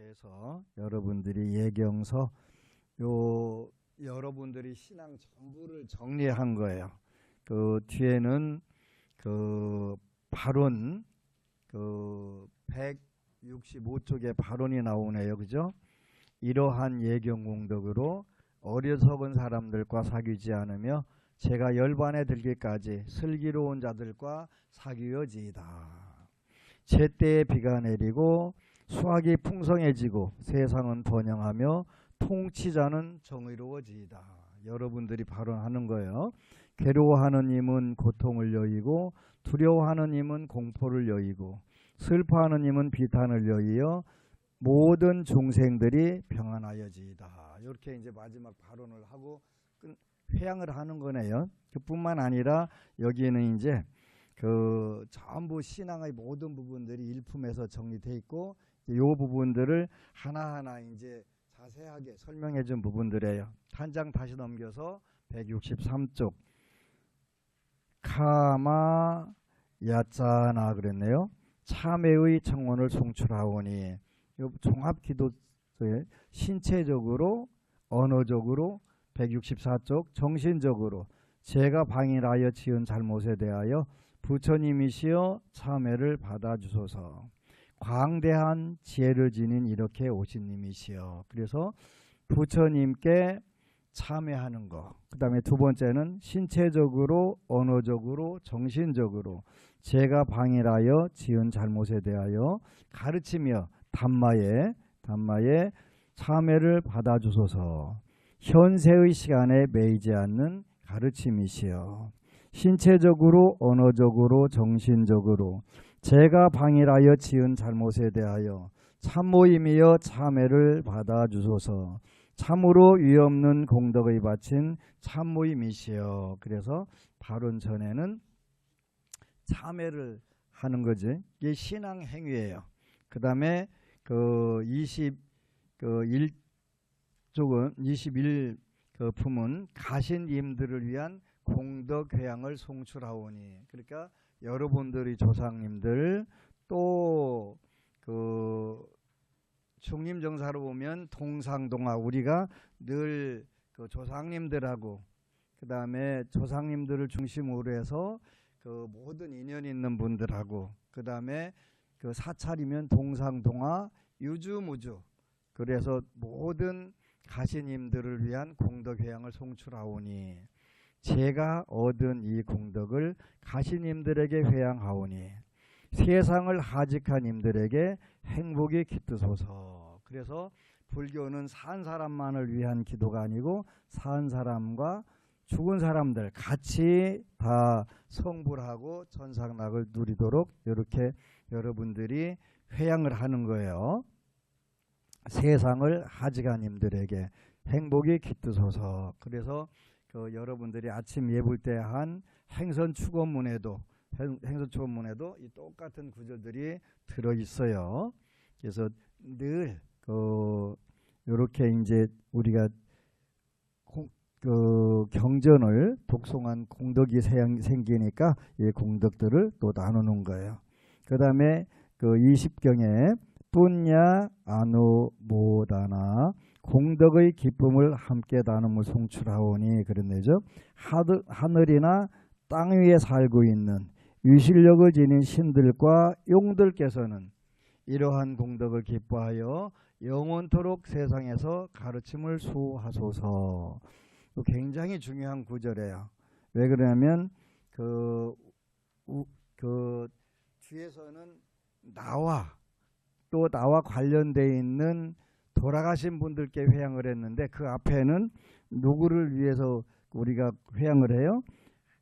이렇게 해서 여러분들이 예경서 여러분들이 신앙 전부를 정리한 거예요. 그 뒤에는 그 발언 165쪽에 발언이 나오네요. 그죠? 이러한 예경 공덕으로 어리석은 사람들과 사귀지 않으며 제가 열반에 들기까지 슬기로운 자들과 사귀어지이다. 제때에 비가 내리고 수확이 풍성해지고 세상은 번영하며 통치자는 정의로워지이다. 여러분들이 발언하는 거예요. 괴로워하는 임은 고통을 여의고 두려워하는 임은 공포를 여의고 슬퍼하는 임은 비탄을 여의어 모든 중생들이 평안하여지이다. 이렇게 이제 마지막 발언을 하고 회양을 하는 거네요. 그뿐만 아니라 여기에는 이제 그 전부 신앙의 모든 부분들이 일품에서 정리되어 있고 이 부분들을 하나하나 이제 자세하게 설명해 준 부분들이에요. 한 장 다시 넘겨서 163쪽 카마 야짜나 그랬네요. 참회의 청원을 송출하오니 종합기도에 신체적으로 언어적으로 164쪽 정신적으로 제가 방일하여 지은 잘못에 대하여 부처님이시여 참회를 받아주소서. 광대한 지혜를 지닌 이렇게 오신 님이시여. 그래서 부처님께 참회하는 거. 그 다음에 두 번째는 신체적으로 언어적으로 정신적으로 제가 방일하여 지은 잘못에 대하여 가르치며 담마에 참회를 받아주소서. 현세의 시간에 매이지 않는 가르침이시여. 신체적으로 언어적으로 정신적으로 제가 방일하여 지은 잘못에 대하여 참모임이여 참회를 받아주소서. 참으로 위없는 공덕의 바친 참모임이시여. 그래서 발언 전에는 참회를 하는 거지. 이게 신앙 행위예요. 그 다음에 그 21 그 품은 가신님들을 위한 공덕 회양을 송출하오니. 그러니까 여러분들이 조상님들 또 그 중림정사로 보면 동상동화 우리가 늘 그 조상님들하고 그 다음에 조상님들을 중심으로 해서 그 모든 인연 있는 분들하고 그 다음에 그 사찰이면 동상동화 유주무주 그래서 모든 가시님들을 위한 공덕회양을 송출하오니 제가 얻은 이 공덕을 가시님들에게 회양하오니 세상을 하직한 님들에게 행복이 깃드소서. 그래서 불교는 산 사람만을 위한 기도가 아니고 산 사람과 죽은 사람들 같이 다 성불하고 천상락을 누리도록 이렇게 여러분들이 회양을 하는 거예요. 세상을 하직한 님들에게 행복이 깃드소서. 그래서 그 여러분들이 아침 예불 때 한 행선축원문에도 이 똑같은 구절들이 들어 있어요. 그래서 늘 이렇게 이제 우리가 그 경전을 독송한 공덕이 생기니까 이 공덕들을 또 나누는 거예요. 그 다음에 그 20경에 뿐야 아누모다나 공덕의 기쁨을 함께 나눔을 송출하오니 그랬네죠. 하늘이나 땅 위에 살고 있는 위실력을 지닌 신들과 용들께서는 이러한 공덕을 기뻐하여 영원토록 세상에서 가르침을 수하소서. 굉장히 중요한 구절이에요. 왜 그러냐면 그 뒤에서는 나와 관련되어 있는 돌아가신 분들께 회양을 했는데 그 앞에는 누구를 위해서 우리가 회양을 해요?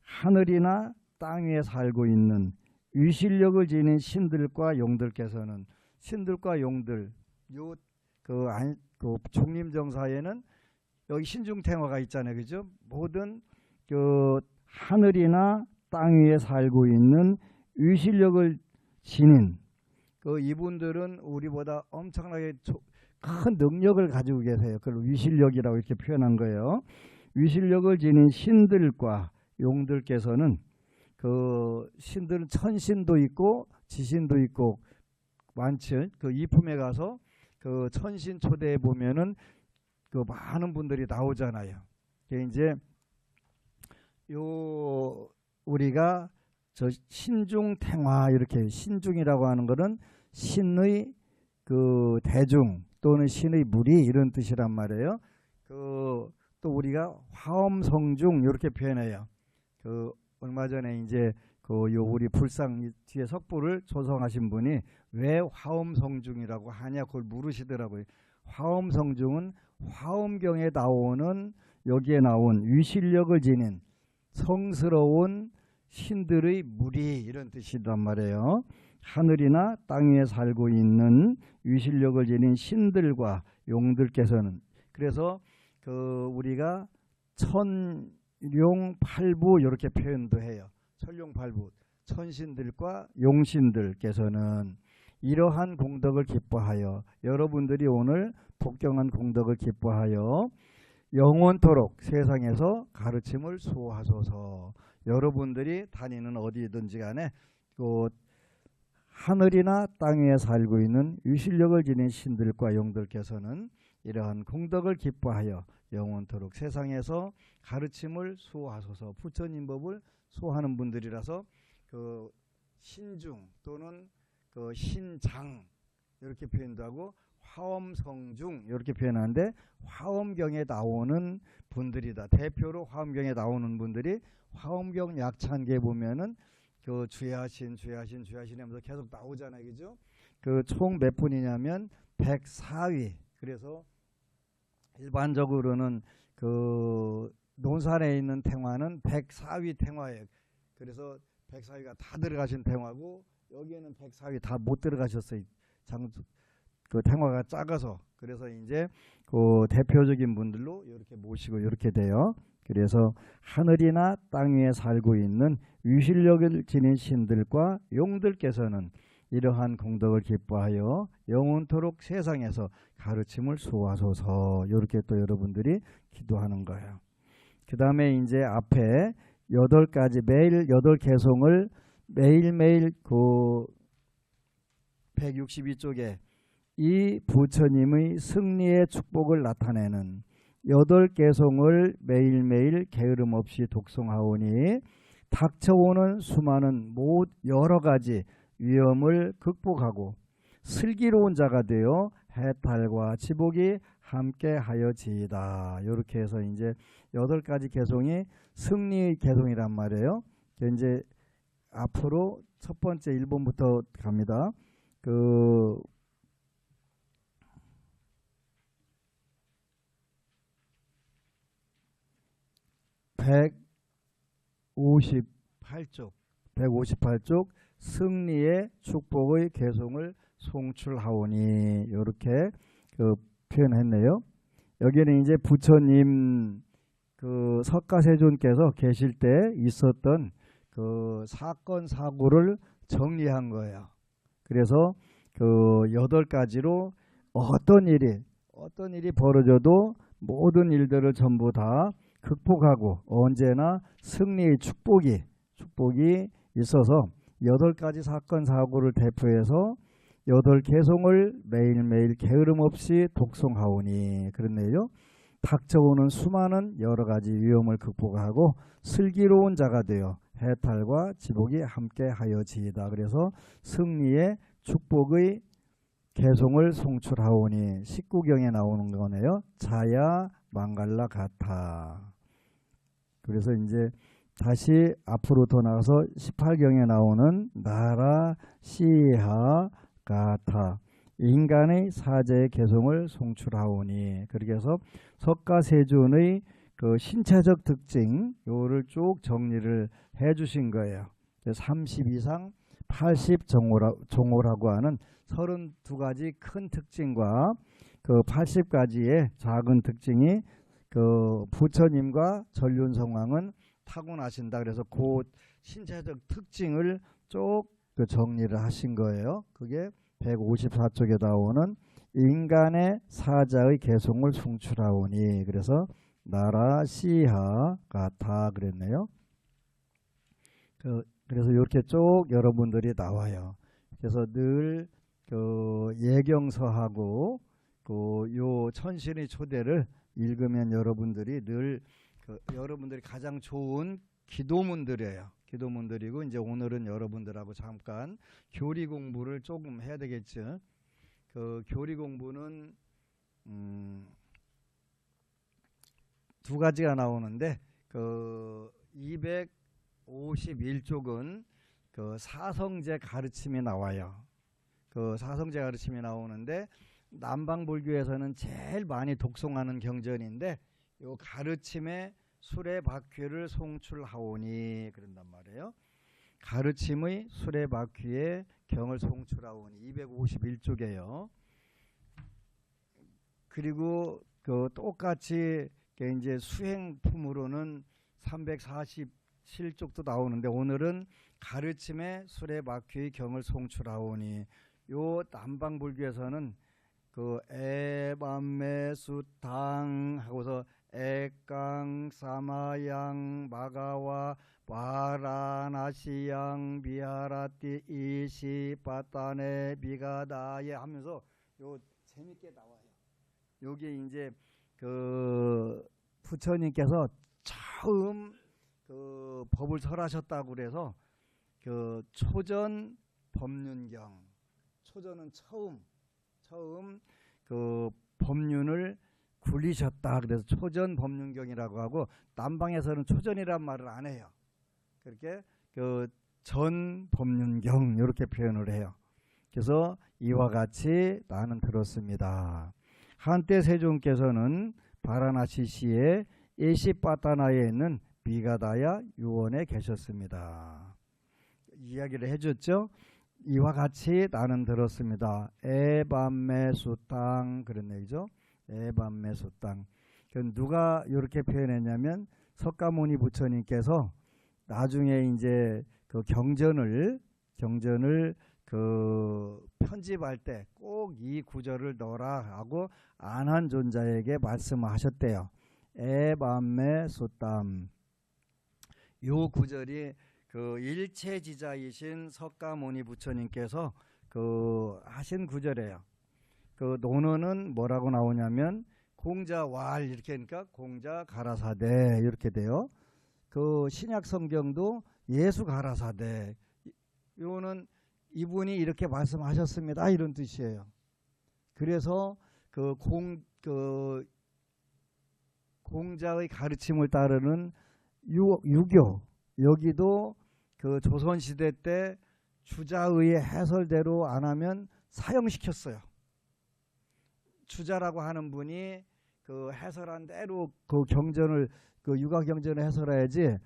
하늘이나 땅 위에 살고 있는 위실력을 지닌 신들과 용들께서는 신들과 용들 그 중림정사에는 여기 신중탱화가 있잖아요. 그죠? 모든 그 하늘이나 땅 위에 살고 있는 위실력을 지닌 그 이분들은 우리보다 엄청나게 큰 능력을 가지고 계세요. 그걸 위실력이라고 이렇게 표현한 거예요. 위실력을 지닌 신들과 용들께서는 그 신들은 천신도 있고 지신도 있고 많죠. 그 이품에 가서 그 천신초대에 보면은 그 많은 분들이 나오잖아요. 이제 요 우리가 저 신중탱화, 이렇게 신중이라고 하는 거는 신의 그 대중 또는 신의 무리 이런 뜻이란 말이에요. 그 또 우리가 화엄성중 이렇게 표현해요. 그 얼마 전에 이제 그 요 우리 불상 뒤에 석불을 조성하신 분이 왜 화엄성중이라고 하냐 그걸 물으시더라고요. 화엄성중은 화엄경에 나오는, 여기에 나온 위실력을 지닌 성스러운 신들의 무리 이런 뜻이란 말이에요. 하늘이나 땅 위에 살고 있는 위실력을 지닌 신들과 용들께서는, 그래서 그 우리가 천룡팔부 이렇게 표현도 해요. 천룡팔부, 천신들과 용신들께서는 이러한 공덕을 기뻐하여, 여러분들이 오늘 복경한 공덕을 기뻐하여 영원토록 세상에서 가르침을 수호하소서. 여러분들이 다니는 어디든지 간에 그 하늘이나 땅 위에 살고 있는 위실력을 지닌 신들과 용들께서는 이러한 공덕을 기뻐하여 영원토록 세상에서 가르침을 수호하소서. 부처님법을 수호하는 분들이라서 그 신중 또는 그 신장 이렇게 표현도 하고 화엄성중 이렇게 표현하는데, 화엄경에 나오는 분들이다. 대표로 화엄경에 나오는 분들이 화엄경 약찬기에 보면은 그 주야신 하면서 계속 나오잖아요. 그죠? 그 총 몇 분이냐면 104위. 그래서 일반적으로는 그 논산에 있는 탱화는 104위 탱화예요. 그래서 104위가 다 들어가신 탱화고, 여기에는 104위 다 못 들어가셨어요. 그 탱화가 작아서. 그래서 이제 그 대표적인 분들로 이렇게 모시고 이렇게 돼요. 그래서 하늘이나 땅 위에 살고 있는 위실력을 지닌 신들과 용들께서는 이러한 공덕을 기뻐하여 영원토록 세상에서 가르침을 수호하소서. 이렇게 또 여러분들이 기도하는 거예요. 그 다음에 이제 앞에 8가지 매일 8개송을 매일매일 그 162쪽에 이 부처님의 승리의 축복을 나타내는 8개송을 매일매일 게으름 없이 독송하오니 닥쳐오는 수많은 여러 가지 위험을 극복하고 슬기로운 자가 되어 해탈과 지복이 함께 하여지이다. 이렇게 해서 이제 8가지 개송이 승리의 개송이란 말이에요. 이제 앞으로 첫 번째 1번부터 갑니다. 그 158쪽 승리의 축복의 개송을 송출하오니 이렇게 그 표현했네요. 여기는 이제 부처님 그 석가세존께서 계실 때 있었던 그 사건 사고를 정리한 거예요. 그래서 그 8가지로 어떤 일이 벌어져도 모든 일들을 전부 다 극복하고 언제나 승리의 축복이 있어서 8가지 사건 사고를 대표해서 8개송을 매일매일 게으름 없이 독송하오니 그렇네요. 닥쳐오는 수많은 여러 가지 위험을 극복하고 슬기로운 자가 되어 해탈과 지복이 함께 하여지이다. 그래서 승리의 축복의 개송을 송출하오니 19경에 나오는 거네요. 자야 망갈라 가타. 그래서 이제 다시 앞으로 더 나가서 18경에 나오는 나라 시하 가타. 인간의 사제의 개송을 송출하오니. 그렇게 해서 석가세존의 그 신체적 특징 요를 쭉 정리를 해 주신 거예요. 30 이상 80 종호라고 하는 32가지 큰 특징과 그 80가지의 작은 특징이 그 부처님과 전륜성왕은 타고나신다. 그래서 그 신체적 특징을 쭉 그 정리를 하신 거예요. 그게 154쪽에 나오는 인간의 사자의 개송을 송출하오니. 그래서 나라 시하가 다 그랬네요. 그래서 이렇게 쭉 여러분들이 나와요. 그래서 늘 그 예경서하고 요 천신의 초대를 읽으면 여러분들이 늘 여러분들이 가장 좋은 기도문들이에요. 기도문들이고 이제 오늘은 여러분들하고 잠깐 교리 공부를 조금 해야 되겠죠. 그 교리 공부는 두 가지가 나오는데 그 251쪽은 그 사성제 가르침이 나와요. 그 사성제 가르침이 나오는데 남방불교에서는 제일 많이 독송하는 경전인데 요 가르침의 수레바퀴를 송출하오니 그런단 말이에요. 가르침의 수레바퀴에 경을 송출하오니 251쪽이에요. 그리고 그 똑같이 이제 수행품으로는 347쪽도 나오는데 오늘은 가르침의 수레바퀴의 경을 송출하오니 요 남방불교에서는 그 에밤메수탕 하고서 에깡 사마양 마가와 와라나시양 비하라띠 이시 빠따네 비가다예 하면서 요 재밌게 나와요. 여기 이제 그 부처님께서 처음 그 법을 설하셨다고 그래서 그 초전 법륜경, 초전은 처음 그 법륜을 굴리셨다. 그래서 초전 법륜경이라고 하고 남방에서는 초전이란 말을 안 해요. 그렇게 그 전 법륜경 이렇게 표현을 해요. 그래서 이와 같이 나는 들었습니다. 한때 세종께서는 바라나시시의 에시빠타나에 있는 비가다야 유원에 계셨습니다. 이야기를 해줬죠. 이와 같이 나는 들었습니다. 에밤메수땅 그런 얘기죠. 에밤메수땅. 누가 이렇게 표현했냐면 석가모니 부처님께서 나중에 이제 그 경전을 그 편집할 때 꼭 이 구절을 넣어라 하고 안한존자에게 말씀하셨대요. 에밤메수땅. 요 구절이 그 일체지자이신 석가모니 부처님께서 그 하신 구절이에요. 그 논어는 뭐라고 나오냐면 공자왈 이렇게 하니까 공자 가라사대 이렇게 돼요. 그 신약 성경도 예수 가라사대 요는 이분이 이렇게 말씀하셨습니다 이런 뜻이에요. 그래서 그 공자의 가르침을 따르는 유교 여기도 그 조선시대 때 주자의 해설대로 안 하면 사형시켰어요. 주자라고 하는 분이 그 해설한 대로 그 경전을 그 유가경전을 해설해야지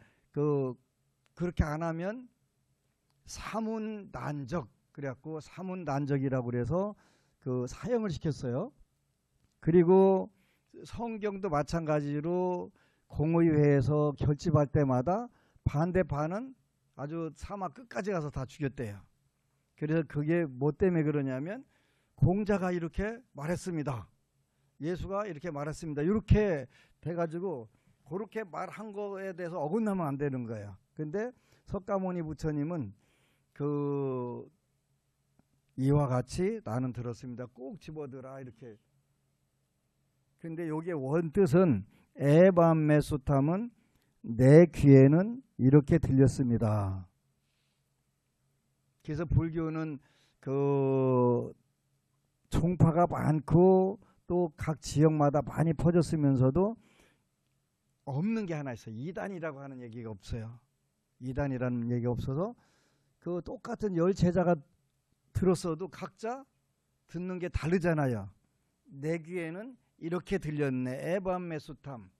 그렇게 안 하면 사문난적 그래갖고 사문난적이라고 그래서 그 사형을 시켰어요. 그리고 성경도 마찬가지로 공의회에서 결집할 때마다 반대파는 아주 사막 끝까지 가서 다 죽였대요. 그래서 그게 뭐 때문에 그러냐면 공자가 이렇게 말했습니다. 예수가 이렇게 말했습니다. 이렇게 돼가지고 그렇게 말한 거에 대해서 어긋나면 안 되는 거예요. 근데 석가모니 부처님은 그 이와 같이 나는 들었습니다. 꼭 집어들어 이렇게. 근데 요게 원뜻은 에밤메수탐은 내 귀에는 이렇게 들렸습니다. 그래서 불교는 그 종파가 많고 또 각 지역마다 많이 퍼졌으면서도 없는 게 하나 있어요. 이단이라고 하는 얘기가 없어요. 이단이라는 얘기가 없어서 그 똑같은 열 제자가 들었어도 각자 듣는 게 다르잖아요. 내 귀에는 이렇게 들렸네. 에밤메수탐.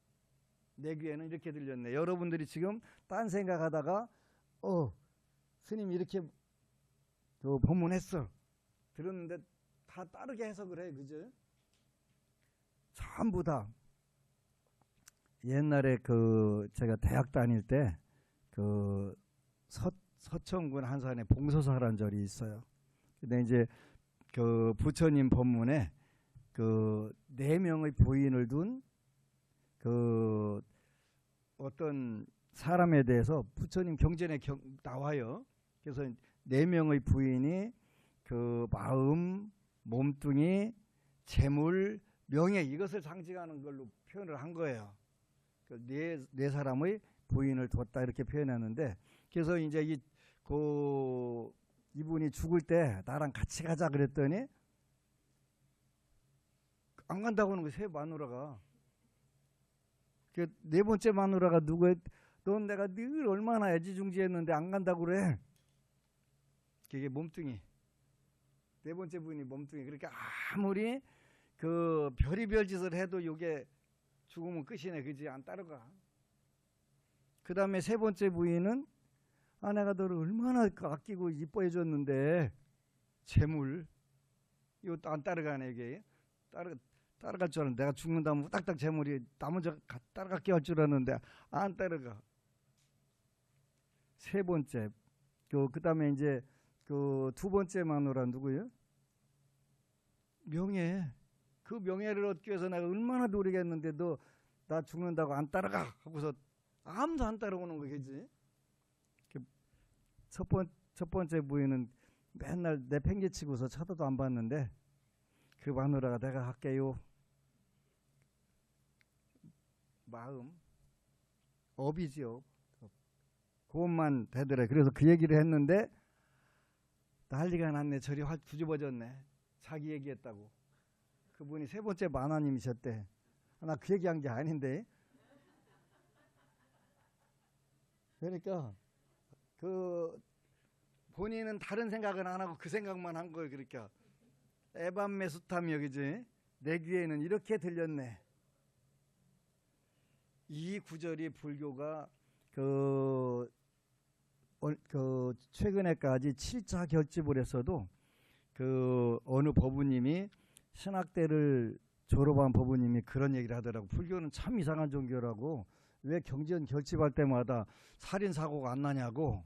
내 귀에는 이렇게 들렸네. 여러분들이 지금 딴 생각하다가 스님 이렇게 그 법문했어. 들었는데 다 다르게 해석을 해. 그죠? 전부 다. 옛날에 그 제가 대학 다닐 때 그 서천군 한산에 봉서사라는 절이 있어요. 근데 이제 그 부처님 법문에 그 4명의 부인을 둔 그 어떤 사람에 대해서 부처님 경전에 나와요. 그래서 4명의 부인이 그 마음, 몸뚱이, 재물, 명예 이것을 상징하는 걸로 표현을 한 거예요. 네 사람의 부인을 뒀다 이렇게 표현했는데, 그래서 이제 이분이 죽을 때 나랑 같이 가자 그랬더니 안 간다고 하는 거예요. 새 마누라가. 네 번째 마누라가 누구예요? 넌 내가 늘 얼마나 애지중지했는데 안 간다고 그래. 그게 몸뚱이. 네 번째 부인이 몸뚱이. 그러니까 아무리 그 별의별 짓을 해도 이게 죽으면 끝이네. 그지? 안 따라가. 그 다음에 세 번째 부인은 내가 너를 얼마나 아끼고 이뻐해 줬는데 재물 이것도 안 따라가네. 이게 따라갈 줄 알았는데, 내가 죽는다면 딱딱 재물이 나 먼저 따라갈게 할 줄 알았는데 안 따라가. 세 번째. 그 다음에 이제 그 두 번째 마누라 누구예요? 명예. 그 명예를 얻기 위해서 내가 얼마나 노력했는데 너 나 죽는다고 안 따라가 하고서 아무도 안 따라오는 거겠지. 첫 번째 부인은 맨날 내팽개치고서 쳐다도 안 봤는데 그 마누라가 내가 할게요. 마음, 업이지요. 그것만 되더래. 그래서 그 얘기를 했는데 난리가 났네. 저리 확 뒤집어졌네. 자기 얘기했다고. 그분이 세 번째 만화님이셨대. 나 그 얘기한 게 아닌데. 그러니까 그 본인은 다른 생각은 안 하고 그 생각만 한 거예요. 그러니까 에반메수탐이요, 그지? 내 귀에는 이렇게 들렸네. 이 구절이 불교가 최근에까지 7차 결집을 했어도 어느 법우님이 신학대를 졸업한 법우님이 그런 얘기를 하더라고. 불교는 참 이상한 종교라고. 왜 경전 결집할 때마다 살인사고가 안 나냐고.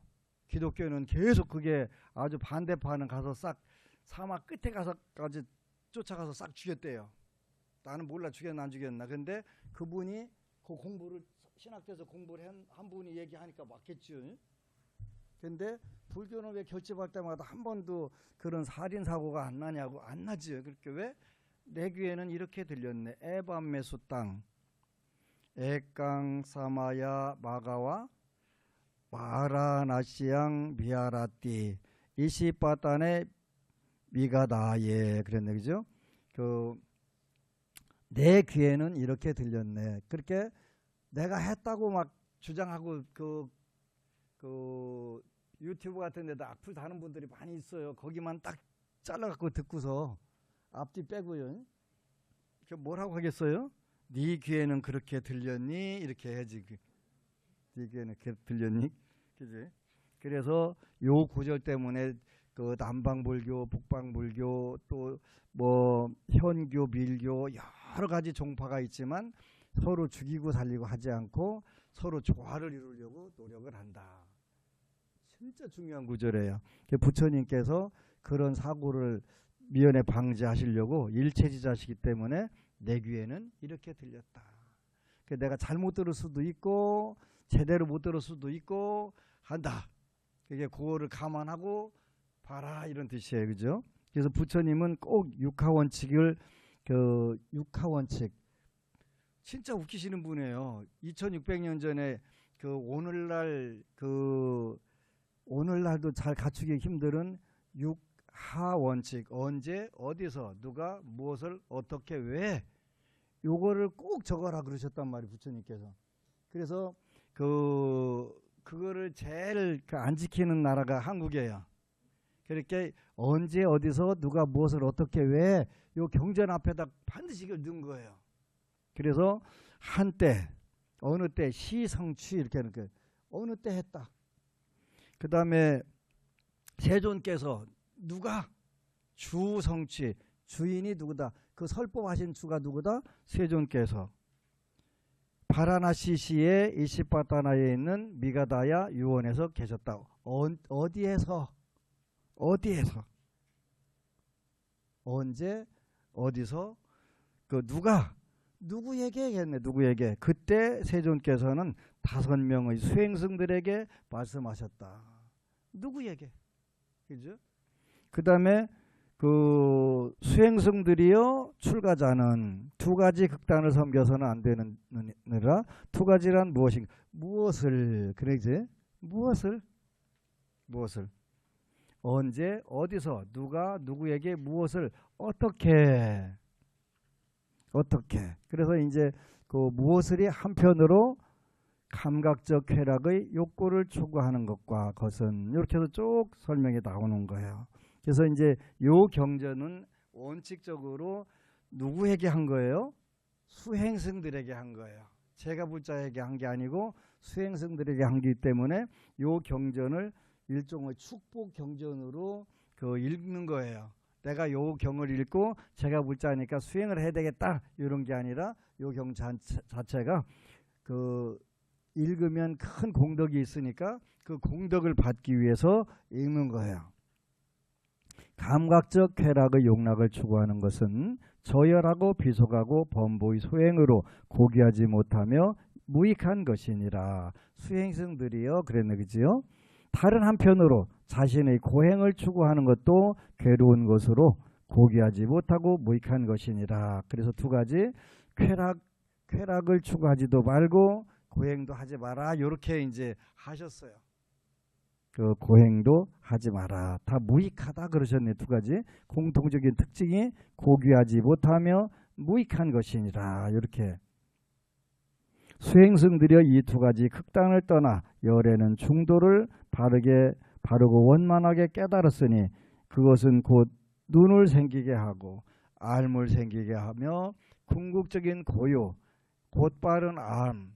기독교는 계속 그게 아주 반대파는 가서 싹 사막 끝에 가서까지 쫓아가서 싹 죽였대요. 나는 몰라 죽였나 안 죽였나. 근데 그분이 그 공부를 신학대에서 공부를 한 분이 얘기하니까 맞겠죠. 근데 불교는 왜 결집할 때마다 한 번도 그런 살인사고가 안 나냐고. 안 나지. 그렇게 왜? 내 귀에는 이렇게 들렸네. 에반메수 땅 에깡 사마야 마가와 마라나시양 미아라띠 이시빠단의 미가다예 그랬네. 그죠? 내 귀에는 이렇게 들렸네. 그렇게 내가 했다고 막 주장하고 유튜브 같은 데다 악플 다는 분들이 많이 있어요. 거기만 딱 잘라갖고 듣고서 앞뒤 빼고요. 뭐라고 하겠어요? 네 귀에는 그렇게 들렸니? 이렇게 해야지. 네 귀에는 그렇게 들렸니? 그지? 그래서 요 구절 때문에 그 남방불교, 북방불교, 또 뭐 현교, 밀교 여러 가지 종파가 있지만 서로 죽이고 살리고 하지 않고 서로 조화를 이루려고 노력을 한다. 진짜 중요한 구절이에요. 부처님께서 그런 사고를 미연에 방지하시려고 일체지자시기 때문에 내 귀에는 이렇게 들렸다. 내가 잘못 들을 수도 있고 제대로 못 들을 수도 있고 한다. 그거를 감안하고 봐라 이런 뜻이에요. 그죠? 그래서 부처님은 꼭 육하원칙을 육하원칙 진짜 웃기시는 분이에요. 2600년 전에 오늘날도 잘 갖추기 힘든 육하원칙 언제 어디서 누가 무엇을 어떻게 왜 요거를 꼭 적어라 그러셨단 말이에요. 부처님께서. 그래서 그거를 제일 안 지키는 나라가 한국이에요. 그렇게 언제 어디서 누가 무엇을 어떻게 왜 요 경전 앞에다 반드시 이걸 넣은 거예요. 그래서 한때 어느 때 시성취 이렇게 하는 거예요. 어느 때 했다. 그 다음에 세존께서 누가 주성취 주인이 누구다. 그 설법하신 주가 누구다? 세존께서. 바라나시시의 이시파타나에 있는 미가다야 유원에서 계셨다. 어디에서 언제 어디서 누구에게 했네. 누구에게. 그때 세존께서는 5명의 수행승들에게 말씀하셨다. 누구에게. 그죠? 그 다음에 그 수행승들이여 출가자는 두 가지 극단을 섬겨서는 안 되느니라. 두 가지란 무엇인가? 무엇을 그러지? 무엇을 언제 어디서 누가 누구에게 무엇을 어떻게 그래서 이제 그 무엇을이 한편으로 감각적 쾌락의 욕구를 추구하는 것과 것은 이렇게 해서 쭉 설명이 나오는 거예요. 그래서 이제 요 경전은 원칙적으로 누구에게 한 거예요? 수행승들에게 한 거예요. 제가 불자에게 한 게 아니고 수행승들에게 한 거기 때문에 요 경전을 일종의 축복 경전으로 그 읽는 거예요. 내가 요 경을 읽고 제가 불자니까 수행을 해야 되겠다 이런 게 아니라 요 경 자체가 그 읽으면 큰 공덕이 있으니까 그 공덕을 받기 위해서 읽는 거예요. 감각적 쾌락의 용락을 추구하는 것은 저열하고 비속하고 범보의 소행으로 고귀하지 못하며 무익한 것이니라. 수행승들이요 그랬네, 그지요? 다른 한편으로 자신의 고행을 추구하는 것도 괴로운 것으로 고귀하지 못하고 무익한 것이니라. 그래서 두 가지 쾌락을 추구하지도 말고 고행도 하지 마라. 이렇게 이제 하셨어요. 그 고행도 하지 마라. 다 무익하다 그러셨네. 두 가지 공통적인 특징이 고귀하지 못하며 무익한 것이니라. 이렇게 수행승들여 이 두 가지 극단을 떠나 열에는 중도를 바르고 원만하게 깨달았으니 그것은 곧 눈을 생기게 하고 알물 생기게 하며 궁극적인 고요 곧바른 암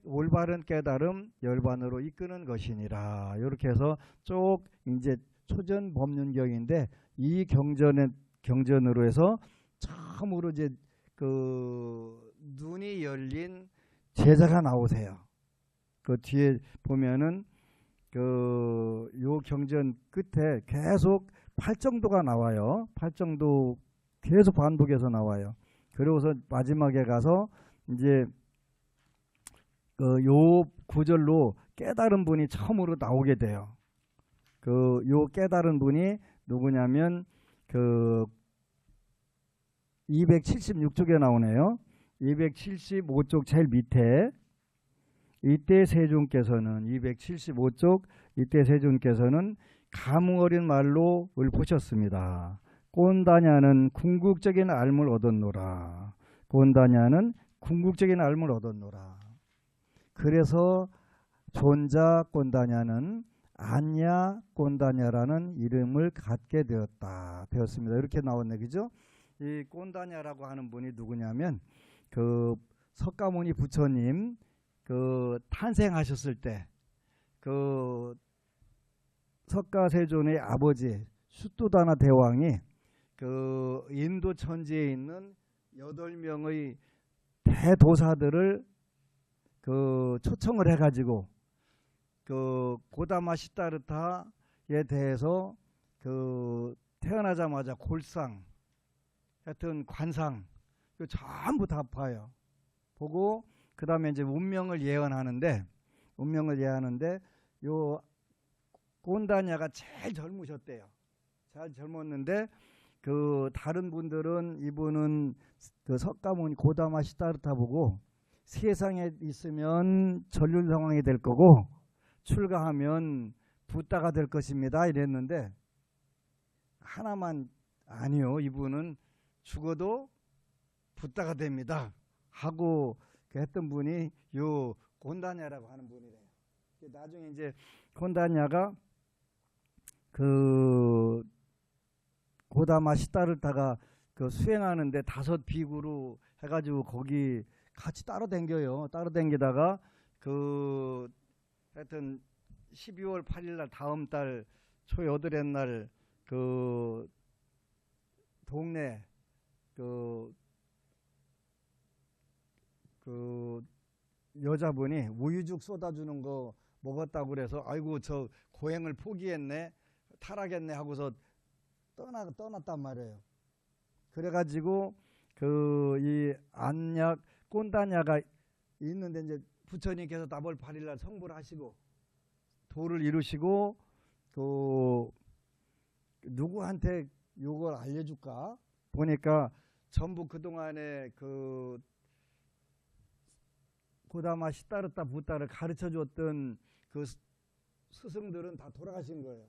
올바른 깨달음 열반으로 이끄는 것이니라. 이렇게 해서 쭉 이제 초전 법륜경인데 이 경전으로 해서 처음으로 이제 그 눈이 열린 제자가 나오세요. 그 뒤에 보면은 그 요 경전 끝에 계속 팔정도가 나와요. 팔정도 계속 반복해서 나와요. 그러고서 마지막에 가서 이제 그 요 구절로 깨달은 분이 처음으로 나오게 돼요. 그 요 깨달은 분이 누구냐면 그 276쪽에 나오네요. 275쪽 제일 밑에 이때 세존께서는 275쪽 이때 세존께서는 감흥 어린 말로 읊으셨습니다. 꼰다냐는 궁극적인 알물 얻었노라. 꼰다냐는 궁극적인 알물 얻었노라. 그래서 존자 꼰다냐는 안야 꼰다냐라는 이름을 갖게 되었습니다. 이렇게 나왔네, 그죠? 이 꼰다냐라고 하는 분이 누구냐면 그 석가모니 부처님 그 탄생하셨을 때 그 석가세존의 아버지 숫도다나 대왕이 그 인도 천지에 있는 8명의 대도사들을 그 초청을 해가지고 그 고다마 시다르타에 대해서 그 태어나자마자 골상 하여튼 관상 전부 다 봐요. 보고 그 다음에 이제 운명을 예언하는데 요 꼰다냐가 제일 젊으셨대요. 잘 젊었는데 그 다른 분들은 이분은 그 석가모니 고다마 시다르타 보고 세상에 있으면 전륜 상황이 될 거고 출가하면 붓다가 될 것입니다 이랬는데 하나만 아니요, 이분은 죽어도 붓다가 됩니다 하고 했던 분이 요 곤다냐라고 하는 분이래요. 나중에 이제 곤다냐가 그 고다마 시다르타가 그 수행하는데 5 비구로 해가지고 거기 같이 따라댕겨요. 따라댕기다가 그 하여튼 12월 8일 날 다음 달 초8의 날 그 동네 그 여자분이 우유죽 쏟아주는 거 먹었다고 그래서 아이고 저 고행을 포기했네 타락했네 하고서 떠났단 말이에요. 그래가지고 그 이 안약 꼰다냐가 있는데 이제 부처님께서 4월 8일 날 성불 하시고 도를 이루시고 그 누구한테 요걸 알려줄까? 보니까 전부 그동안에 그 고다마 시타르타 부타를 가르쳐 줬던 그 스승들은 다 돌아가신 거예요.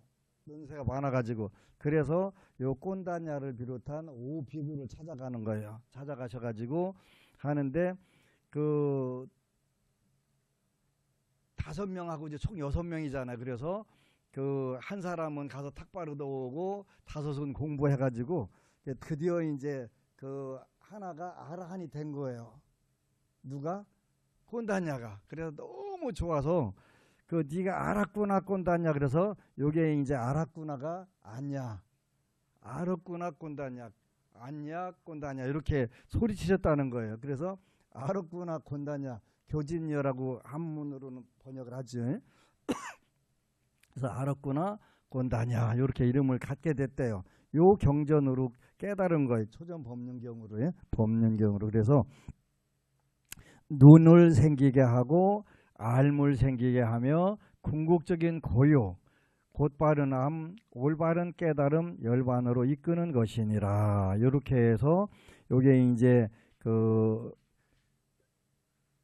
연세가 많아가지고. 그래서 요 꼰다냐를 비롯한 오비구를 찾아가는 거예요. 찾아가셔가지고 하는데 그 5명하고 이제 총 6명이잖아요. 그래서 그 한 사람은 가서 탁바르도 오고 5은 공부해가지고 드디어 이제 그 하나가 아라한이 된 거예요. 누가? 꼰다냐가. 그래서 너무 좋아서 그 네가 알았구나 꼰다냐. 그래서 요게 이제 알았구나가 안냐, 알았구나 꼰다냐, 안냐 꼰다냐 이렇게 소리치셨다는 거예요. 그래서 알았구나 꼰다냐 교진녀라고 한문으로는 번역을 하죠. 그래서 알았구나 꼰다냐 이렇게 이름을 갖게 됐대요. 요 경전으로 깨달은 거예요. 초전 법륜경으로요. 법륜경으로. 그래서 눈을 생기게 하고 알물 생기게 하며 궁극적인 고요 곧바른 암 올바른 깨달음 열반으로 이끄는 것이니라. 이렇게 해서 요게 이제 그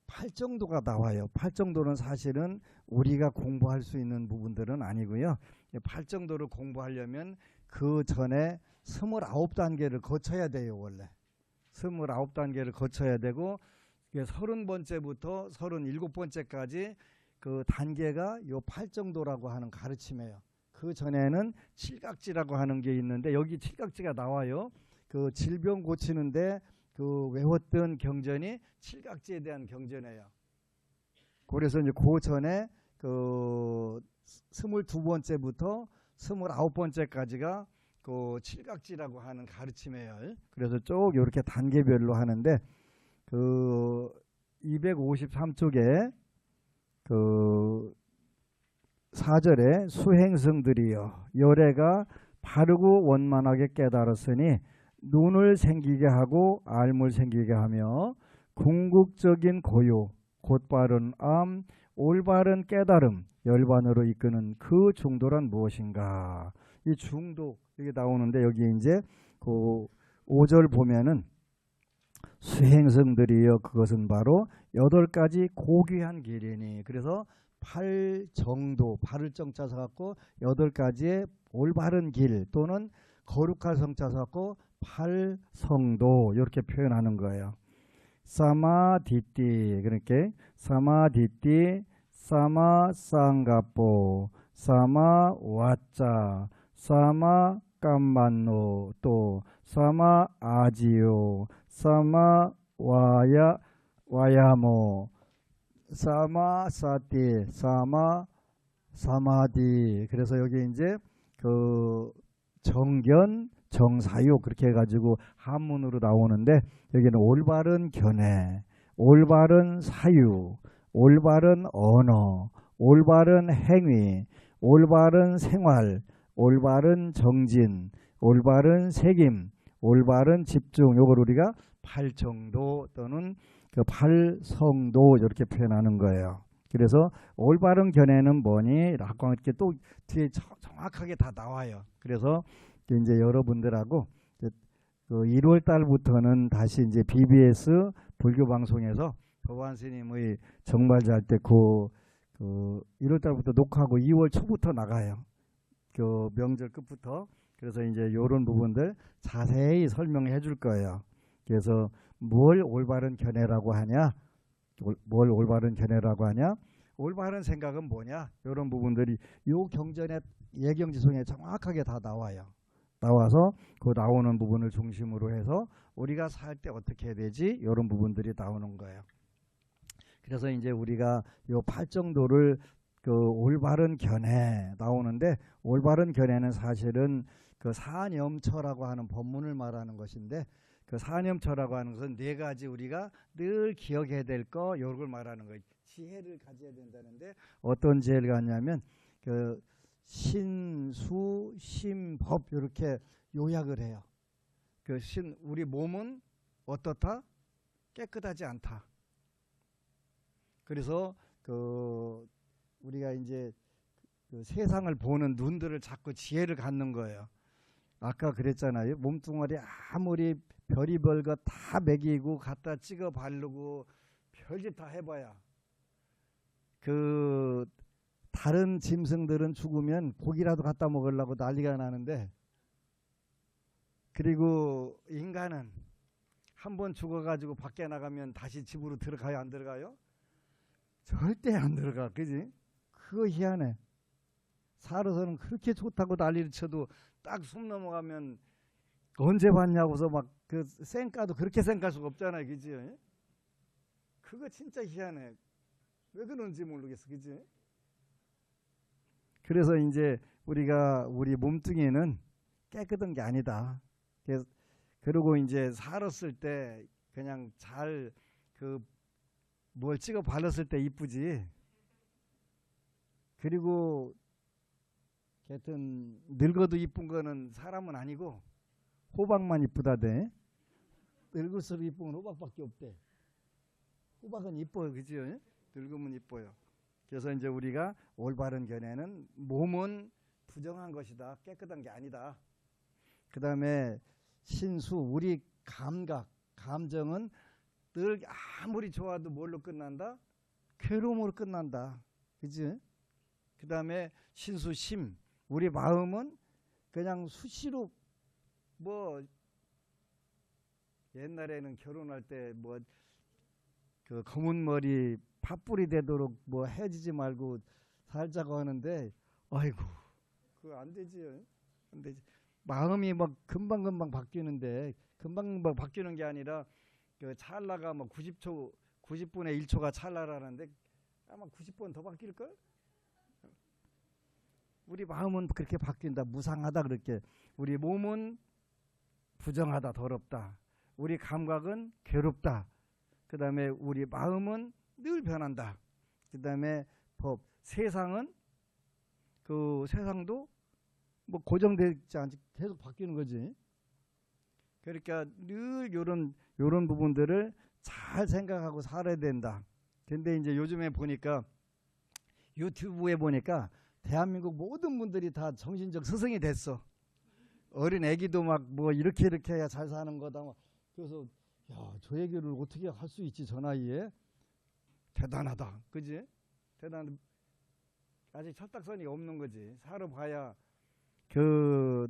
팔정도가 나와요. 팔정도는 사실은 우리가 공부할 수 있는 부분들은 아니고요. 팔정도를 공부하려면 그 전에 29단계를 거쳐야 돼요. 원래 29단계를 거쳐야 되고 30번째부터 37번째까지 그 단계가 요 팔정도라고 하는 가르침이에요. 그 전에는 칠각지라고 하는 게 있는데 여기 칠각지가 나와요. 그 질병 고치는데 그 외웠던 경전이 칠각지에 대한 경전이에요. 그래서 이제 그 전에 그 22번째부터 29번째까지가 그 칠각지라고 하는 가르침이에요. 그래서 쭉 이렇게 단계별로 하는데 그 253쪽에 그 4절에 수행성들이여 열애가 바르고 원만하게 깨달았으니 눈을 생기게 하고 알물 생기게 하며 궁극적인 고요 곧바른 암 올바른 깨달음 열반으로 이끄는 그 중도란 무엇인가. 이 중도 여기 나오는데 여기 이제 그 5절 보면은 수행성들이여 그것은 바로 8가지 고귀한 길이니. 그래서 팔정도 발을 정자 써갖고 8가지의 올바른 길 또는 거룩할 성자 써갖고 팔성도 이렇게 표현하는 거예요. 사마디띠 그러니까 사마디띠 사마상가포 사마와짜 사마깜만노 또 사마아지요 사마와야모 사마사티 사마사마디. 그래서 여기 이제 그 정견 정사유 그렇게 해가지고 한문으로 나오는데 여기는 올바른 견해 올바른 사유 올바른 언어 올바른 행위 올바른 생활 올바른 정진 올바른 책임 올바른 집중 요걸 우리가 팔정도 또는 그 팔성도 이렇게 표현하는 거예요. 그래서 올바른 견해는 뭐니? 라고 이렇게 또 뒤에 정확하게 다 나와요. 그래서 이제 여러분들하고 그 1월 달부터는 다시 이제 BBS 불교 방송에서 법안 스님의 정말잘 때 그 1월 달부터 녹화하고 2월 초부터 나가요. 그 명절 끝부터. 그래서 이제 이런 부분들 자세히 설명해 줄 거예요. 그래서 뭘 올바른 견해라고 하냐? 뭘 올바른 견해라고 하냐? 올바른 생각은 뭐냐? 이런 부분들이 요 경전의 예경지송에 정확하게 다 나와요. 나와서 그 나오는 부분을 중심으로 해서 우리가 살 때 어떻게 해야 되지? 이런 부분들이 나오는 거예요. 그래서 이제 우리가 요 팔정도를 그 올바른 견해 나오는데 올바른 견해는 사실은 그 사념처라고 하는 법문을 말하는 것인데 그 사념처라고 하는 것은 4가지 우리가 늘 기억해야 될 거 요걸 말하는 거예요. 지혜를 가져야 된다는데 어떤 지혜를 갖냐면 그 신수 심법 이렇게 요약을 해요. 그 우리 몸은 어떻다? 깨끗하지 않다. 그래서 그 우리가 이제 그 세상을 보는 눈들을 자꾸 지혜를 갖는 거예요. 아까 그랬잖아요. 몸뚱아리 아무리 별의별 거 다 먹이고 갖다 찍어 바르고 별짓 다 해봐야 그 다른 짐승들은 죽으면 고기라도 갖다 먹으려고 난리가 나는데, 그리고 인간은 한번 죽어가지고 밖에 나가면 다시 집으로 들어가요, 안 들어가요? 절대 안 들어가. 그지? 그거 희한해. 살아서는 그렇게 좋다고 난리를 쳐도 딱 숨 넘어가면 언제 봤냐고서 막 그 쌩까도 그렇게 쌩깔 수가 없잖아요. 그지? 그거 진짜 희한해. 왜 그런지 모르겠어. 그지? 그래서 이제 우리가 우리 몸뚱이는 깨끗한 게 아니다. 그리고 이제 살았을 때 그냥 잘 뭘 찍어 발랐을 때 이쁘지. 그리고 하여튼 늙어도 이쁜 거는 사람은 아니고 호박만 이쁘다대. 늙을수록 이쁜 건 호박밖에 없대. 호박은 이뻐요. 그죠? 늙으면 이뻐요. 그래서 이제 우리가 올바른 견해는 몸은 부정한 것이다. 깨끗한 게 아니다. 그 다음에 신수, 우리 감각, 감정은 늘 아무리 좋아도 뭘로 끝난다? 괴로움으로 끝난다. 그지? 그 다음에 신수심, 우리 마음은 그냥 수시로 뭐 옛날에는 결혼할 때 뭐 그 검은 머리 팥불이 되도록 뭐 헤어지지 말고 살자고 하는데, 아이고 그거 안 되지. 안 되지. 마음이 막 금방금방 바뀌는데, 금방금방 바뀌는 게 아니라 그 찰나가 뭐 90분의 1초가 찰나라는데 아마 90번 더 바뀔걸? 우리 마음은 그렇게 바뀐다. 무상하다. 그렇게 우리 몸은 부정하다. 더럽다. 우리 감각은 괴롭다. 그 다음에 우리 마음은 늘 변한다. 그 다음에 법, 세상은 그 세상도 뭐 고정되지 않지 계속 바뀌는 거지. 그러니까 늘 요런 부분들을 잘 생각하고 살아야 된다. 근데 이제 요즘에 보니까 유튜브에 보니까 대한민국 모든 분들이 다 정신적 스승이 됐어. 어린 애기도 막 뭐 이렇게 해야 잘 사는 거다. 그래서 야, 저 얘기를 어떻게 할 수 있지 저 나이에? 대단하다. 그지? 대단. 아직 철딱선이 없는 거지. 살아봐야. 그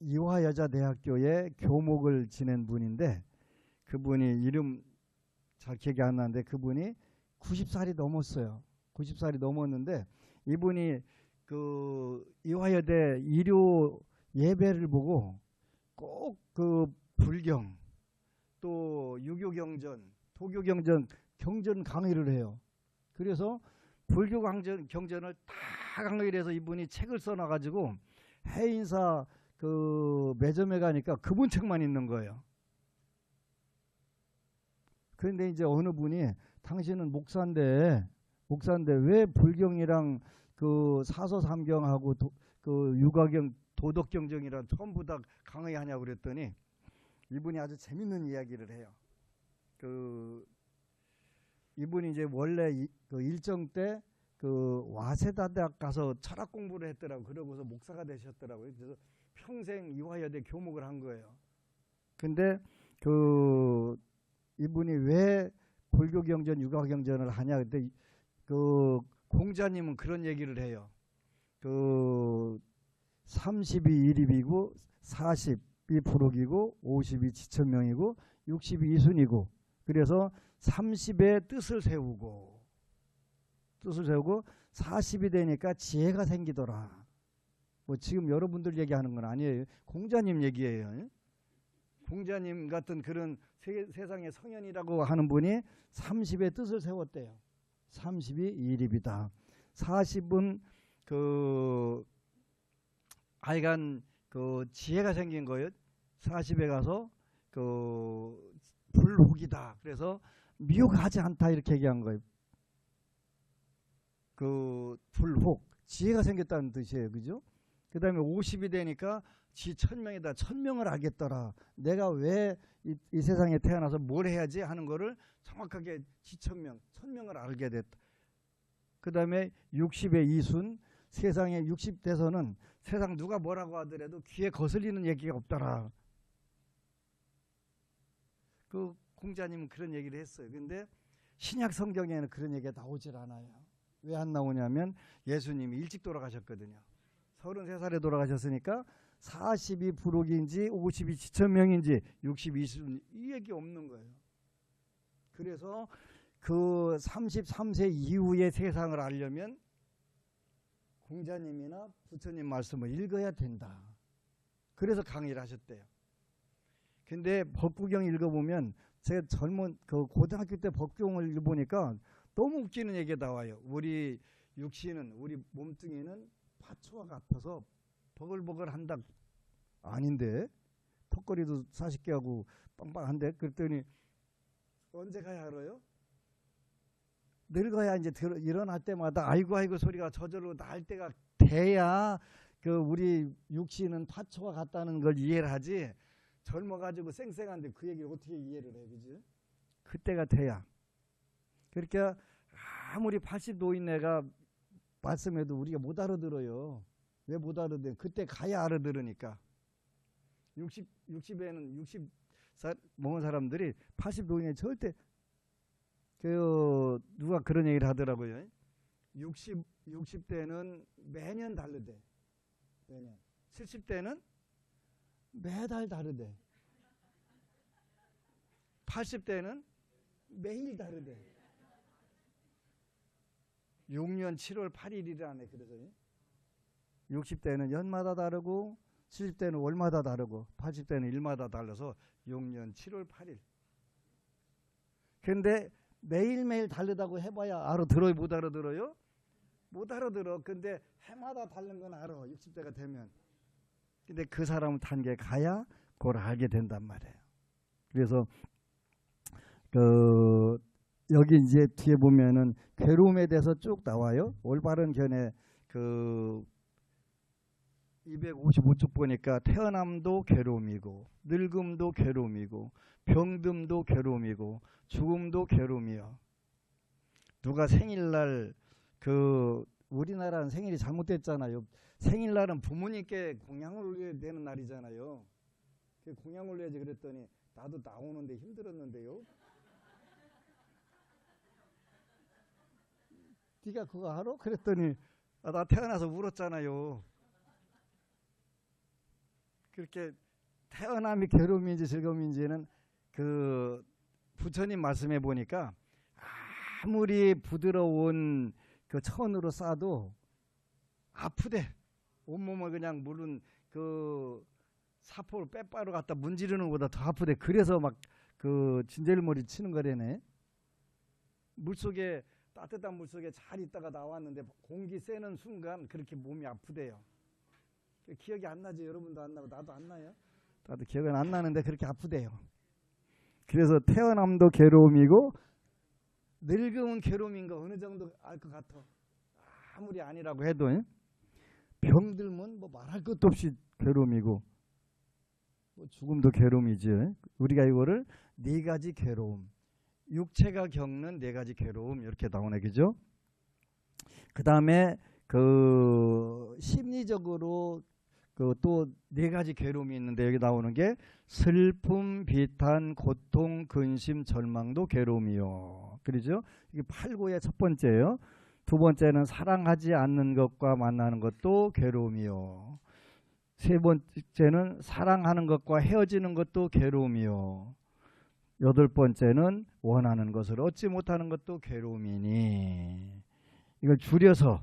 이화여자대학교에 교목을 지낸 분인데, 그분이 이름 잘 기억이 안 나는데 그분이 90살이 넘었어요. 90살이 넘었는데 이분이 그 이화여대 일요 예배를 보고 꼭 그 불경 또 유교경전 도교경전 경전 강의를 해요. 그래서 불교 경전을 다 강의를 해서 이분이 책을 써놔가지고 해인사 그 매점에 가니까 그분 책만 있는 거예요. 그런데 이제 어느 분이 당신은 목사인데 왜 불경이랑 그 사서삼경하고 그 육아경 도덕경전이랑 전부 다 강의하냐고 그랬더니 이분이 아주 재밌는 이야기를 해요. 그 이분이 이제 원래 그 일정 때 그 와세다 대학 가서 철학 공부를 했더라고. 그러고서 목사가 되셨더라고요. 그래서 평생 이화여대 교목을 한 거예요. 근데 그 이분이 왜 불교경전 육아경전을 하냐. 근데 그 공자님은 그런 얘기를 해요. 그 30이 일입이고 40이 부록이고 50이 지천명이고 60이 이순이고, 그래서 30의 뜻을 세우고 40이 되니까 지혜가 생기더라. 뭐 지금 여러분들 얘기하는 건 아니에요. 공자님 얘기예요. 공자님 같은 그런 세상의 성현이라고 하는 분이 30의 뜻을 세웠대요. 30이 일입이다. 40은 그 하여간 그 지혜가 생긴 거예요. 40에 가서 그 불혹이다. 그래서 미혹하지 않다 이렇게 얘기한 거예요. 그 불혹 지혜가 생겼다는 뜻이에요. 그죠? 그 다음에 50이 되니까 지 천명이다. 천명을 알겠더라. 내가 왜 이 세상에 태어나서 뭘 해야지 하는 거를 정확하게 천명을 알게 됐다. 그 다음에 60의 이순, 세상에 60대에서는 세상 누가 뭐라고 하더라도 귀에 거슬리는 얘기가 없더라. 그 공자님은 그런 얘기를 했어요. 근데 신약 성경에는 그런 얘기가 나오질 않아요. 왜 안 나오냐면 예수님이 일찍 돌아가셨거든요. 33살에 돌아가셨으니까 40이 부록인지 50이 지천명인지 60이 이순 이 얘기 없는 거예요. 그래서 그 33세 이후의 세상을 알려면 공자님이나 부처님 말씀을 읽어야 된다. 그래서 강의를 하셨대요. 근데 법구경 읽어보면 제가 젊은 그 고등학교 때 법구경을 읽어보니까 너무 웃기는 얘기가 나와요. 우리 육신은 우리 몸뚱이는 파초와 같아서 버글버글 한다. 아닌데 턱걸이도 40개 하고 빵빵한데 그랬더니 언제 가야 알아요? 늙어야 이제 일어날 때마다 아이고 소리가 저절로 날 때가 돼야 그 우리 육신은 파초와 같다는 걸 이해를 하지. 젊어가지고 쌩쌩한데 그 얘기를 어떻게 이해를 해, 그지? 그때가 돼야. 그러니까 아무리 80 노인네가 말씀해도 우리가 못 알아들어요. 왜 못 알아들어요? 그때 가야 알아들으니까. 60에는 60살 먹은 사람들이 80 노인에 절대 누가 그런 얘기를 하더라고요. 60대는 매년 다르대. 매년. 70대는 매달 다르대. 80대는 매일 다르대. 6년 7월 8일이라네. 그래서 60대는 연마다 다르고 70대는 월마다 다르고 80대는 일마다 달라서 6년 7월 8일. 근데 매일매일 다르다고 해봐야 알아들어요? 못 알아들어요? 못 알아들어. 근데 해마다 다른 건 알아. 60대가 되면. 근데 그 사람은 단계 가야 그걸 알게 된단 말이에요. 그래서 여기 이제 뒤에 보면은 괴로움에 대해서 쭉 나와요. 올바른 견해 255쪽 보니까 태어남도 괴로움이고 늙음도 괴로움이고 병듦도 괴로움이고 죽음도 괴로움이요. 누가 생일날 우리나라는 생일이 잘못됐잖아요. 생일날은 부모님께 공양을 올려야 되는 날이잖아요. 공양 올려야지 그랬더니 나도 나오는데 힘들었는데요. 네가 그거 알아? 그랬더니 나 태어나서 울었잖아요. 그렇게 태어남이 괴로움인지 즐거움인지는 그 부처님 말씀해 보니까 아무리 부드러운 그 천으로 싸도 아프대. 온몸을 그냥 물은 그 사포를 빼빠로 갖다 문지르는 것보다 더 아프대. 그래서 막 그 진절머리 치는 거래네. 물속에 따뜻한 물속에 잘 있다가 나왔는데 공기 쐬는 순간 그렇게 몸이 아프대요. 기억이 안 나죠? 여러분도 안 나고 나도 안 나요? 나도 기억은 안 나는데 그렇게 아프대요. 그래서 태어남도 괴로움이고 늙음은 괴로움인 거 어느 정도 알 것 같아. 아무리 아니라고 해도 병들면 뭐 말할 것도 없이 괴로움이고 죽음도 괴로움이지. 우리가 이거를 네 가지 괴로움, 육체가 겪는 네 가지 괴로움 이렇게 나오네, 그죠? 그 다음에 심리적으로 또 네 가지 괴로움이 있는데 여기 나오는 게 슬픔, 비탄, 고통, 근심, 절망도 괴로움이요. 그러죠? 이게 8고의 첫 번째예요. 두 번째는 사랑하지 않는 것과 만나는 것도 괴로움이요. 세 번째는 사랑하는 것과 헤어지는 것도 괴로움이요. 여덟 번째는 원하는 것을 얻지 못하는 것도 괴로움이니. 이걸 줄여서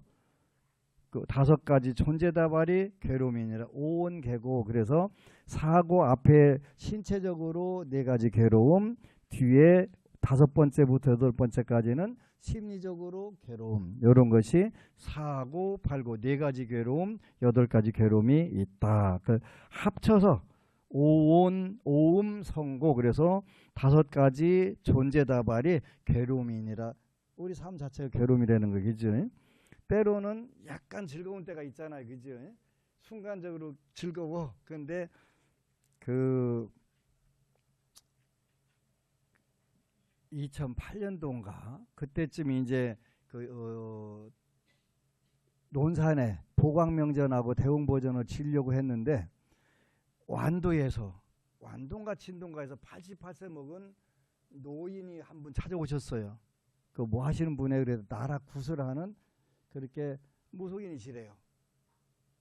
다섯 가지 존재다발이 괴로움이니라 오온계고. 그래서 사고 앞에 신체적으로 네 가지 괴로움, 뒤에 다섯 번째부터 여덟 번째까지는 심리적으로 괴로움, 이런 것이 사고, 팔고 네 가지 괴로움, 여덟 가지 괴로움이 있다. 합쳐서 오온, 오음, 성고. 그래서 다섯 가지 존재다발이 괴로움이니라. 우리 삶 자체가 괴로움이라는 거겠죠. 때로는 약간 즐거운 때가 있잖아요, 그죠? 순간적으로 즐거워. 그런데 2008년도인가 그때쯤 이제 논산에 보광명전하고 대웅보전을 지려고 했는데 완도인가 진동가에서 88세 먹은 노인이 한 분 찾아오셨어요. 그 뭐 하시는 분에 그래도 나라 구슬하는 그렇게 무속인이시래요.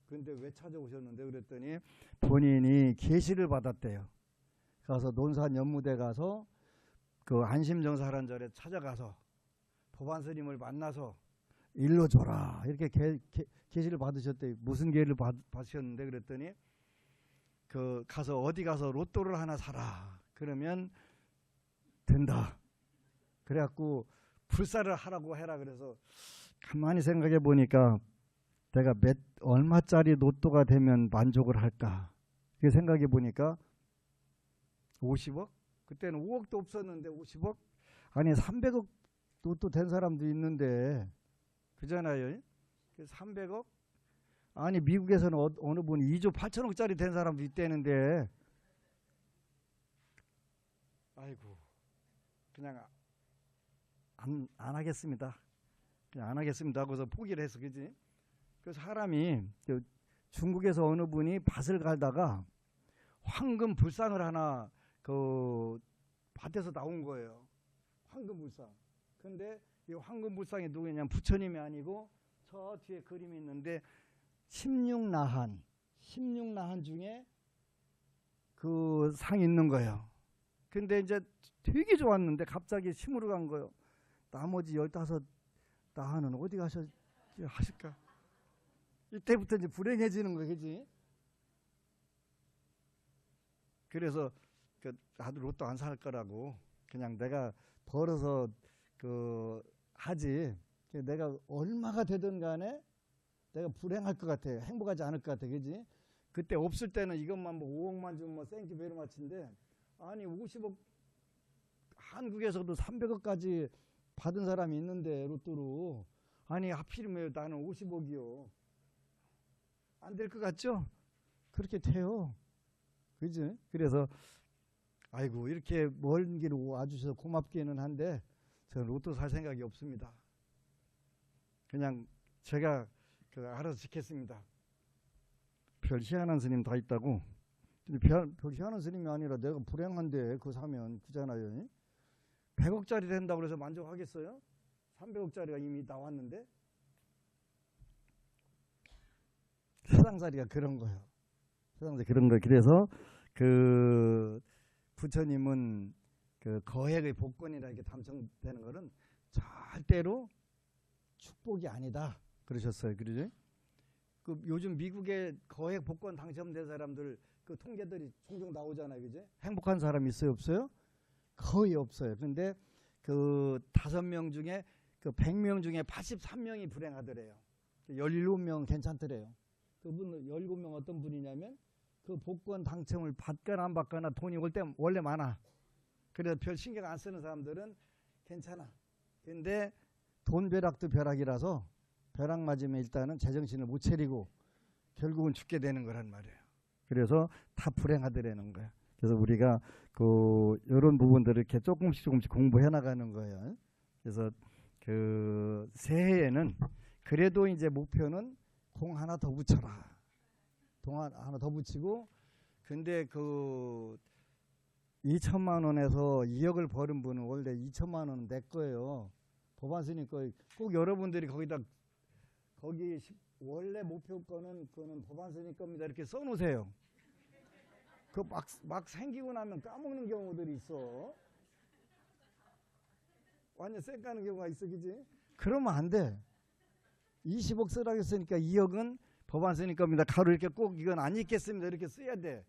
그런데 왜 찾아오셨는데 그랬더니 본인이 계시를 받았대요. 가서 논산 연무대 가서 그 안심정사라는 절에 찾아가서 법안 스님을 만나서 일러줘라 이렇게 계시를 받으셨대요. 무슨 계를 받으셨는데 그랬더니 그 가서 어디 가서 로또를 하나 사라 그러면 된다. 그래갖고 불사를 하라고 해라. 그래서 가만히 생각해 보니까 내가 얼마짜리 로또가 되면 만족을 할까? 그 생각해 보니까 50억? 그때는 5억도 없었는데 50억? 아니 300억 로또 된 사람도 있는데 그잖아요. 300억? 아니 미국에서는 어느 분이 2조 8천억짜리 된 사람도 있다는데 아이고 그냥 안 하겠습니다. 그냥 안 하겠습니다 하고서 포기를 했어. 그지? 그 사람이 중국에서 어느 분이 밭을 갈다가 황금 불상을 하나 그 밭에서 나온 거예요. 황금 불상. 근데 이 황금 불상이 누구냐면 부처님이 아니고 저 뒤에 그림이 있는데 16나한 중에 그 상이 있는 거예요. 근데 이제 되게 좋았는데 갑자기 심으러 간 거예요. 나머지 15나한은 어디 하실까? 이때부터 이제 불행해지는 거겠지. 그래서 나도 로또 안 살 거라고 그냥 내가 벌어서 하지. 내가 얼마가 되든 간에 내가 불행할 것 같아. 행복하지 않을 것 같아. 그지? 그때 없을 때는 이것만 뭐 5억만 주면 뭐 생기 베르마치인데 아니 50억 한국에서도 300억까지 받은 사람이 있는데 로또로 아니 하필이면 나는 50억이요. 안 될 것 같죠? 그렇게 돼요. 그지? 그래서 아이고 이렇게 먼 길 와주셔서 고맙기는 한데 저는 로또 살 생각이 없습니다. 그냥 제가 알아서 지켰습니다. 별 희한한 스님 다 있다고. 근데 별 희한한 스님이 아니라 내가 불행한데 그거 사면 그잖아요. 100억짜리 된다고 그래서 만족하겠어요? 300억짜리가 이미 나왔는데 세상살이가 그런 거예요. 세상살이 그런 거예요. 그래서 부처님은 거액의 복권이라 이렇게 당첨되는 것은 절대로 축복이 아니다 그러셨어요. 그러죠? 요즘 미국에 거액 복권 당첨된 사람들 통계들이 종종 나오잖아요. 그죠? 행복한 사람 있어요, 없어요? 거의 없어요. 근데 5명 중에 100명 중에 83명이 불행하더래요. 17명 괜찮더래요. 그분 17명 어떤 분이냐면 그 복권 당첨을 받거나 안 받거나 돈이 올 때 원래 많아. 그래서 별 신경 안 쓰는 사람들은 괜찮아. 근데 돈 벼락도 벼락이라서 벼락 맞으면 일단은 제정신을 못 차리고 결국은 죽게 되는 거란 말이에요. 그래서 다 불행하더라는 거예요. 그래서 우리가 이런 부분들을 이렇게 조금씩 공부해 나가는 거예요. 그래서 새해에는 그래도 이제 목표는 공 하나 더 붙여라. 동 하나 더 붙이고 근데 2천만 원에서 2억을 버는 분은 원래 2천만 원은 내 거예요. 법안스님 거. 꼭 여러분들이 거기 원래 목표 거는 그거는 법안스님 겁니다. 이렇게 써놓으세요. 막 생기고 나면 까먹는 경우들이 있어. 완전 쌩까는 경우가 있어, 그지? 그러면 안 돼. 20억 쓰라고 했으니까 2억은 법안스님 겁니다. 가로 이렇게 꼭 이건 안 읽겠습니다. 이렇게 써야 돼.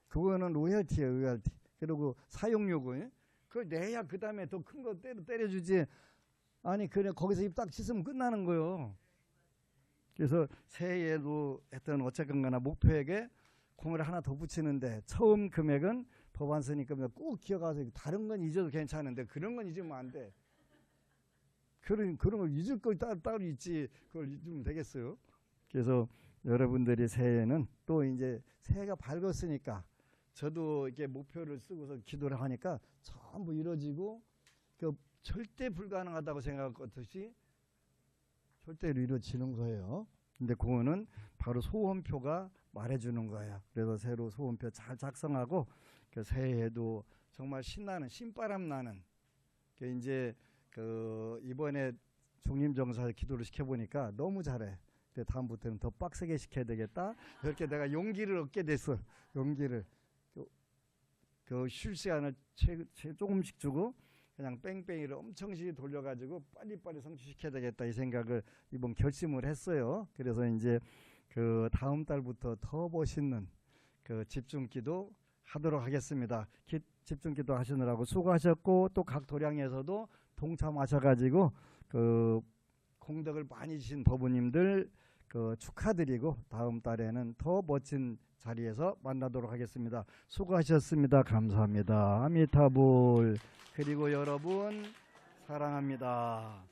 그거는 로열티예요, 로열티. 그리고 사용료고. 그걸 내야 그 다음에 더 큰 거 때려주지. 아니 그냥 거기서 입 딱 씻으면 끝나는 거예요. 그래서 새해에도 했던 어쨌건 간에 목표액에 공을 하나 더 붙이는데 처음 금액은 법안스니까 꼭 기억하세요. 다른 건 잊어도 괜찮은데 그런 건 잊으면 안 돼. 그런 걸 잊을 걸 따로 있지. 그걸 잊으면 되겠어요. 그래서 여러분들이 새해에는 또 이제 새해가 밝았으니까 저도 이렇게 목표를 쓰고서 기도를 하니까 전부 이루어지고 절대 불가능하다고 생각했듯이 절대로 이루어지는 거예요. 근데 그거는 바로 소원표가 말해주는 거예요. 그래서 새로 소원표 잘 작성하고 그 새해에도 정말 신나는 신바람 나는 그 이제 그 이번에 중림정사 기도를 시켜보니까 너무 잘해. 근데 다음부터는 더 빡세게 시켜야 되겠다. 이렇게 내가 용기를 얻게 됐어. 용기를 그 쉴 시간을 조금씩 주고 그냥 뺑뺑이를 엄청씩 돌려가지고 빨리빨리 성취시켜야 되겠다 이 생각을 이번 결심을 했어요. 그래서 이제 그 다음 달부터 더 멋있는 그 집중기도 하도록 하겠습니다. 집중기도 하시느라고 수고하셨고 또 각 도량에서도 동참하셔가지고 그 공덕을 많이 주신 법우님들 그 축하드리고 다음 달에는 더 멋진 자리에서 만나도록 하겠습니다. 수고하셨습니다. 감사합니다. 아미타불. 그리고 여러분 사랑합니다.